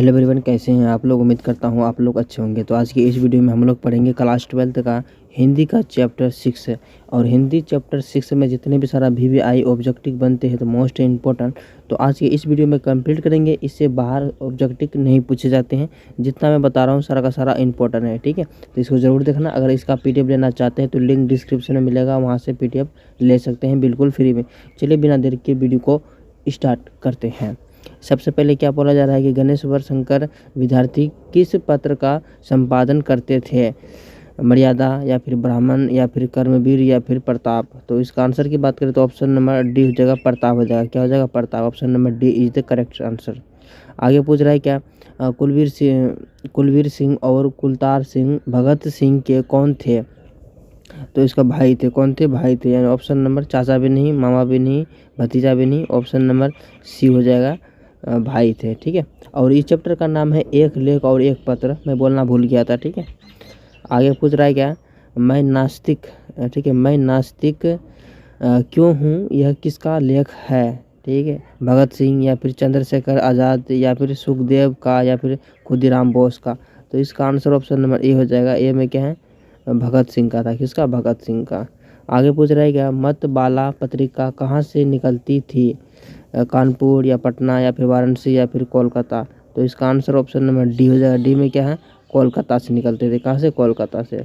Hello everyone, कैसे हैं आप लोग। उम्मीद करता हूँ आप लोग अच्छे होंगे। तो आज की इस वीडियो में हम लोग पढ़ेंगे क्लास 12th का हिंदी का चैप्टर 6 है। और हिंदी चैप्टर 6 में जितने भी सारा VVI ऑब्जेक्टिव बनते हैं तो मोस्ट इम्पोर्टेंट, तो आज की इस वीडियो में कंप्लीट करेंगे। इससे बाहर ऑब्जेक्टिव नहीं पूछे जाते हैं। जितना मैं बता रहा हूँ सारा का सारा इंपॉर्टेंट है, ठीक है। तो इसको ज़रूर देखना। अगर इसका PDF लेना चाहते हैं तो लिंक डिस्क्रिप्शन में मिलेगा, वहाँ से PDF ले सकते हैं बिल्कुल फ्री में। चलिए बिना देर के वीडियो को स्टार्ट करते हैं। सबसे पहले क्या बोला जा रहा है कि गणेश व शंकर विद्यार्थी किस पत्र का संपादन करते थे। मर्यादा या फिर ब्राह्मण या फिर कर्मवीर या फिर प्रताप। तो इसका आंसर की बात करें तो ऑप्शन नंबर डी हो जाएगा, प्रताप हो जाएगा। क्या हो जाएगा? Pratap. Option number D is the correct answer. आगे पूछ रहा है क्या, कुलवीर सिंह और कुलतार सिंह भगत सिंह के कौन थे। तो इसका भाई थे। कौन थे? भाई थे। यानी ऑप्शन नंबर चाचा भी नहीं, मामा भी नहीं, भतीजा भी नहीं, ऑप्शन नंबर सी हो जाएगा, भाई थे, ठीक है। और इस चैप्टर का नाम है एक लेख और एक पत्र। मैं बोलना भूल गया था, ठीक है। आगे पूछ रहा है क्या, मैं नास्तिक, ठीक है, मैं नास्तिक क्यों हूँ, यह किसका लेख है, ठीक है। भगत सिंह या फिर चंद्रशेखर आज़ाद या फिर सुखदेव का या फिर खुदीराम बोस का। तो इसका आंसर ऑप्शन नंबर ए हो जाएगा। ए में क्या है? भगत सिंह का था। किसका? भगत सिंह का। आगे पूछ रहा है क्या, मतबाला पत्रिका कहाँ से निकलती थी। कानपुर या पटना या फिर वाराणसी या फिर कोलकाता। तो इसका आंसर ऑप्शन नंबर डी हो जाएगा। डी में क्या है? कोलकाता से निकलते थे। कहाँ से? कोलकाता से।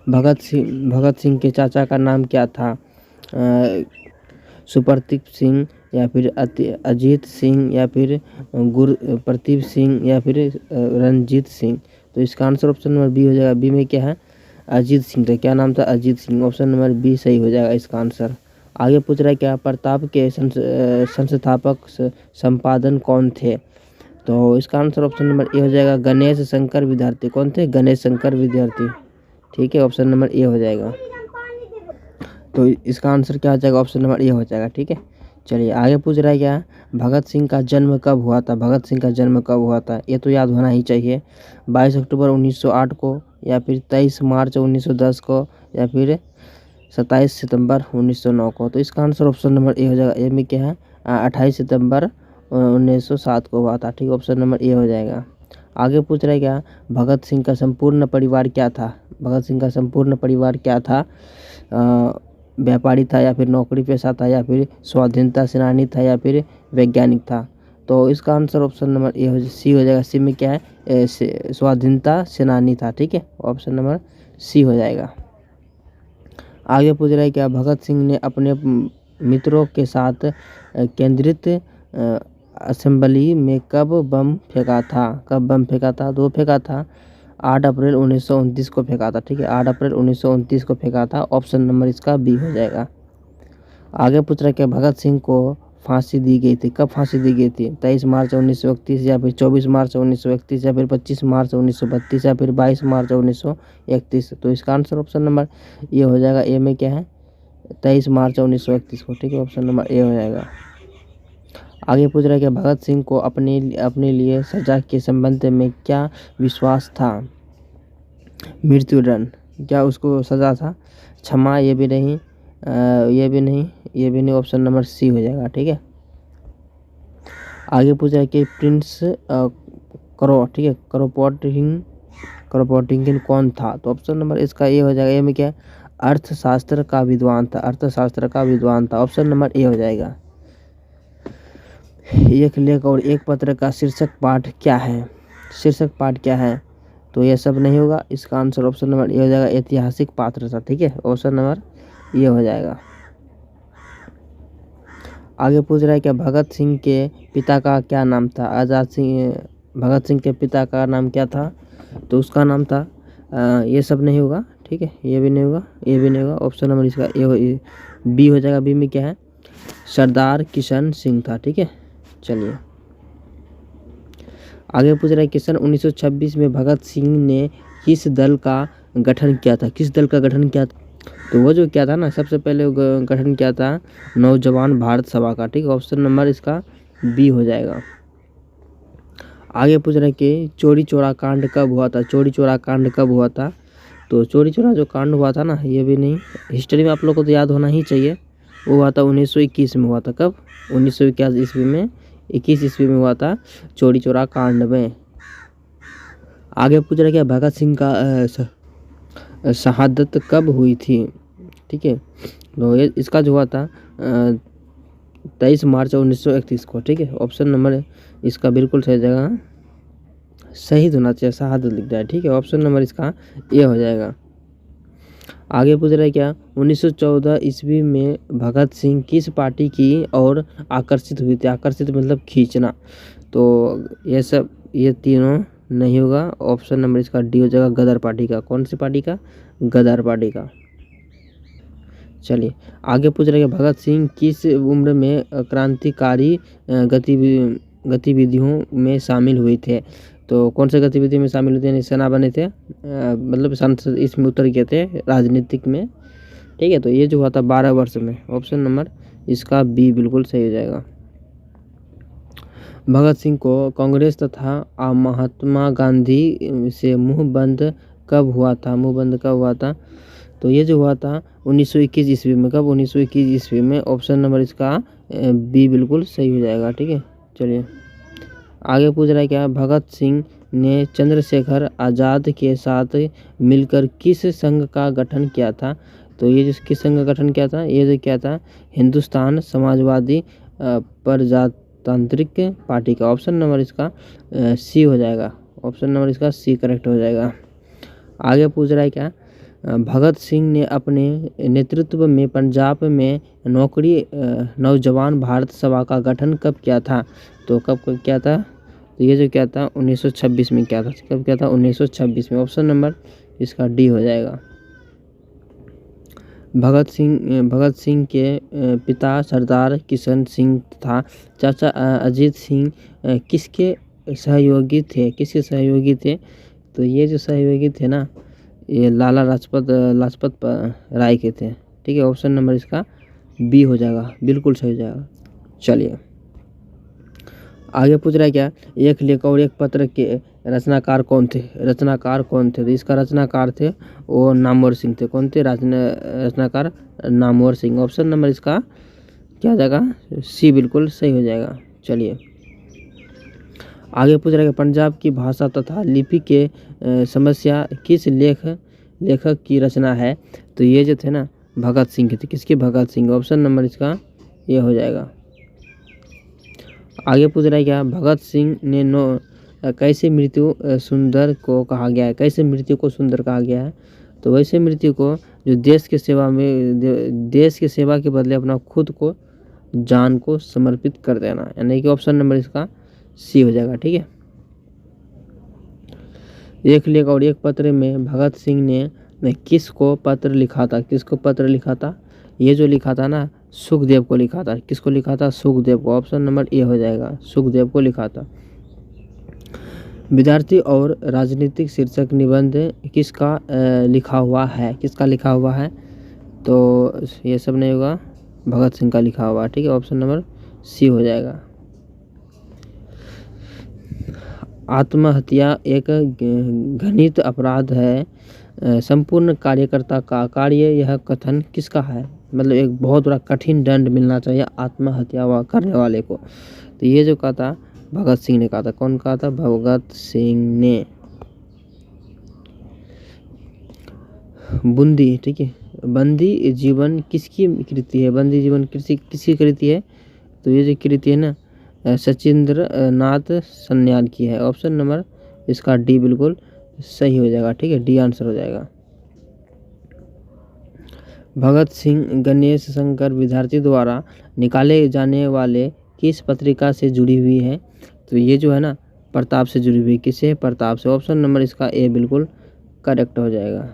भगत सिंह के चाचा का नाम क्या था। सुप्रतीप सिंह या फिर अजीत सिंह या फिर प्रतीप सिंह या फिर रंजीत सिंह। तो इसका आंसर ऑप्शन नंबर बी हो जाएगा। बी में क्या है? अजीत सिंह था। क्या नाम था? Ajit Singh. Option number B सही हो जाएगा इसका आंसर। आगे पूछ रहा है क्या, प्रताप के संस्थापक संपादन कौन थे। तो इसका आंसर ऑप्शन नंबर ए हो जाएगा, गणेश शंकर विद्यार्थी। कौन थे? गणेश शंकर विद्यार्थी, ठीक है। ऑप्शन नंबर ए हो जाएगा। तो इसका आंसर क्या हो जाएगा? ऑप्शन नंबर ए हो जाएगा, ठीक है। चलिए आगे पूछ रहा है क्या, भगत सिंह का जन्म कब हुआ था। भगत सिंह का जन्म कब हुआ था, ये तो याद होना ही चाहिए। 22 अक्टूबर 1908 को या फिर 23 मार्च 1910 को या फिर 27 सितंबर 1909 को। तो इसका आंसर ऑप्शन नंबर ए हो जाएगा। ए में क्या है? 28 सितंबर 1907 को हुआ था, ठीक है। ऑप्शन नंबर ए हो जाएगा। आगे पूछ रहा है क्या, भगत सिंह का संपूर्ण परिवार क्या था। भगत सिंह का संपूर्ण परिवार क्या था। व्यापारी था या फिर नौकरी पेशा था या फिर स्वाधीनता सेनानी था या फिर वैज्ञानिक था। तो इसका आंसर ऑप्शन नंबर ए हो सी हो जाएगा। सी में क्या है? स्वाधीनता सेनानी था, ठीक है। ऑप्शन नंबर सी हो जाएगा। आगे पूछ रहा है क्या, भगत सिंह ने अपने मित्रों के साथ केंद्रित असेंबली में कब बम फेंका था। कब बम फेंका था? दो फेंका था। 8 अप्रैल 1929 को फेंका था, ठीक है। 8 अप्रैल 1929 को फेंका था। ऑप्शन नंबर इसका बी हो जाएगा। आगे पूछ रहा है कि भगत सिंह को फांसी दी गई थी। कब फांसी दी गई थी? 23 मार्च 1931 या फिर 24 मार्च 1931 या फिर 25 मार्च 1932 या फिर 22 मार्च 1931। तो इसका आंसर ऑप्शन नंबर ये हो जाएगा। ए में क्या है? 23 मार्च 1931 को, ठीक है। ऑप्शन नंबर ए हो जाएगा। आगे पूछ रहा है कि भगत सिंह को अपने लिए सजा के संबंध में क्या विश्वास था। मृत्युदंड। क्या उसको सजा था? क्षमा, ये भी नहीं, ये भी नहीं, ये भी नहीं। ऑप्शन नंबर सी हो जाएगा, ठीक है। आगे पूछ रहा है कि प्रिंस ठीक है, करोपोटिंग कौन था। तो ऑप्शन नंबर इसका ए हो जाएगा। ए में क्या है? अर्थशास्त्र का विद्वान था। अर्थशास्त्र का विद्वान था। ऑप्शन नंबर ए हो जाएगा। एक लेख और एक पत्र का शीर्षक पाठ क्या है। शीर्षक पाठ क्या है? तो ये सब नहीं होगा। इसका आंसर ऑप्शन नंबर ए हो जाएगा, ऐतिहासिक पात्र था, ठीक है। ऑप्शन नंबर ये हो जाएगा। आगे पूछ रहा है कि भगत सिंह के पिता का क्या नाम था। भगत सिंह के पिता का नाम क्या था। तो उसका नाम था, ये सब नहीं होगा, ठीक है। ये भी नहीं होगा, ये भी नहीं होगा। ऑप्शन नंबर इसका बी हो जाएगा। बी में क्या है? सरदार किशन सिंह था, ठीक है। चलिए आगे पूछ रहा है क्वेश्चन, 1926 में भगत सिंह ने किस दल का गठन किया था। किस दल का गठन किया था? तो वो जो क्या था ना, सबसे पहले गठन किया था नौजवान भारत सभा का, ठीक है। ऑप्शन नंबर इसका बी हो जाएगा। आगे पूछ रहे हैं कि चोरी चोरा कांड कब हुआ था। चोरी चोरा कांड कब हुआ था। तो चोरी चोरा जो कांड हुआ था ना, ये भी नहीं, हिस्ट्री में आप लोग को तो याद होना ही चाहिए। वो हुआ था 1921 में हुआ था। कब? 1921 ईस्वी में 1921 ईस्वी में हुआ था चौरी चौरा कांड में। आगे पूछ रहा है क्या भगत सिंह का शहादत कब हुई थी। ठीक है, तो ये इसका जो हुआ था 23 मार्च 1931 को। ठीक है, ऑप्शन नंबर इसका बिल्कुल सही जगह शहीद होना चाहिए, शहादत लिख जाए। ठीक है, ऑप्शन नंबर इसका ये हो जाएगा। आगे पूछ रहा है क्या 1914 ईस्वी में भगत सिंह किस पार्टी की ओर आकर्षित हुए थे। आकर्षित मतलब खींचना। तो ये सब ये तीनों नहीं होगा, ऑप्शन नंबर इसका डी हो जाएगा, गदर पार्टी का। कौन सी पार्टी का? गदर पार्टी का। चलिए आगे पूछ रहे हैं भगत सिंह किस उम्र में क्रांतिकारी गतिविधियों में शामिल हुए थे। तो कौन से गतिविधियों में शामिल हुए थे? सेना बने थे, मतलब सांसद इसमें उतर गए थे राजनीतिक में। ठीक है, तो ये जो हुआ था 12 वर्ष में। ऑप्शन नंबर इसका बी बिल्कुल सही हो जाएगा। भगत सिंह को कांग्रेस तथा महात्मा गांधी से मुंह बंद कब हुआ था। मुंह बंद कब हुआ था? तो ये जो हुआ था 1921 ईस्वी में। कब? 1921 ईस्वी में। ऑप्शन नंबर इसका बी बिल्कुल सही हो जाएगा। ठीक है, चलिए आगे पूछ रहा है क्या भगत सिंह ने चंद्रशेखर आज़ाद के साथ मिलकर किस संघ का गठन किया था। तो ये जो किस संघ का गठन किया था? ये जो क्या था? हिंदुस्तान समाजवादी प्रजातांत्रिक पार्टी का। ऑप्शन नंबर इसका सी हो जाएगा। ऑप्शन नंबर इसका सी करेक्ट हो जाएगा। आगे पूछ रहा है क्या भगत सिंह ने अपने नेतृत्व में पंजाब में नौजवान भारत सभा का गठन कब किया था। तो कब किया था? तो ये जो क्या था 1926 में किया था। कब किया था? 1926 में। ऑप्शन नंबर इसका डी हो जाएगा। भगत सिंह के पिता सरदार किशन सिंह तथा चाचा अजीत सिंह किसके सहयोगी थे। किसके सहयोगी थे? तो ये जो सहयोगी थे ना, ये लाला लाजपत राय के थे। ठीक है, ऑप्शन नंबर इसका बी हो जाएगा, बिल्कुल सही हो जाएगा। चलिए आगे पूछ रहा है क्या एक लेख और एक पत्र के रचनाकार कौन थे। रचनाकार कौन थे? तो इसका रचनाकार थे वो नामवर सिंह थे। कौन थे रचनाकार? नामवर सिंह। ऑप्शन नंबर इसका क्या हो जाएगा? सी बिल्कुल सही हो जाएगा। चलिए आगे पूछ रहा है पंजाब की भाषा तथा लिपि के समस्या किस लेखक की रचना है। तो ये जो थे ना भगत सिंह के थे। किसके? भगत सिंह। ऑप्शन नंबर इसका ये हो जाएगा। आगे पूछ रहा है क्या भगत सिंह ने कैसे मृत्यु सुंदर को कहा गया है। कैसे मृत्यु को सुंदर कहा गया है? तो वैसे मृत्यु को जो देश के सेवा के बदले अपना खुद को जान को समर्पित कर देना, यानी कि ऑप्शन नंबर इसका सी हो जाएगा। ठीक है, एक लेख और एक पत्र में भगत सिंह ने किसको पत्र लिखा था। किसको पत्र लिखा था? ये जो लिखा था ना सुखदेव को लिखा था। किसको लिखा था? सुखदेव को। ऑप्शन नंबर ए हो जाएगा, सुखदेव को लिखा था। विद्यार्थी और राजनीतिक शीर्षक निबंध किसका लिखा हुआ है। किसका लिखा हुआ है? तो ये सब नहीं होगा, भगत सिंह का लिखा हुआ है। ठीक है, ऑप्शन नंबर सी हो जाएगा। आत्महत्या एक घृणित अपराध है, संपूर्ण कार्यकर्ता का कार्य यह कथन किसका है। मतलब एक बहुत बड़ा कठिन दंड मिलना चाहिए आत्महत्या करने वाले को। तो ये जो कहा था भगत सिंह ने कहा था। कौन कहा था? भगत सिंह ने। बंदी, ठीक है, बंदी जीवन किसकी कृति है। बंदी जीवन किसकी कृति है? तो ये जो कृति है ना सचिंद्र नाथ सन्याल की है। ऑप्शन नंबर इसका डी बिल्कुल सही हो जाएगा। ठीक है, डी आंसर हो जाएगा। भगत सिंह गणेश शंकर विद्यार्थी द्वारा निकाले जाने वाले किस पत्रिका से जुड़ी हुई है। तो ये जो है ना प्रताप से जुड़ी हुई। किससे? प्रताप से। ऑप्शन नंबर इसका ए बिल्कुल करेक्ट हो जाएगा।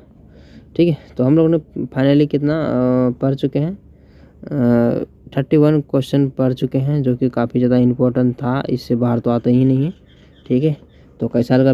ठीक है, तो हम लोग ने फाइनली कितना पढ़ चुके हैं? 31 क्वेश्चन पढ़ चुके हैं, जो कि काफ़ी ज़्यादा इम्पोर्टेंट था। इससे बाहर तो आता ही नहीं है। ठीक है, तो कैसा लगा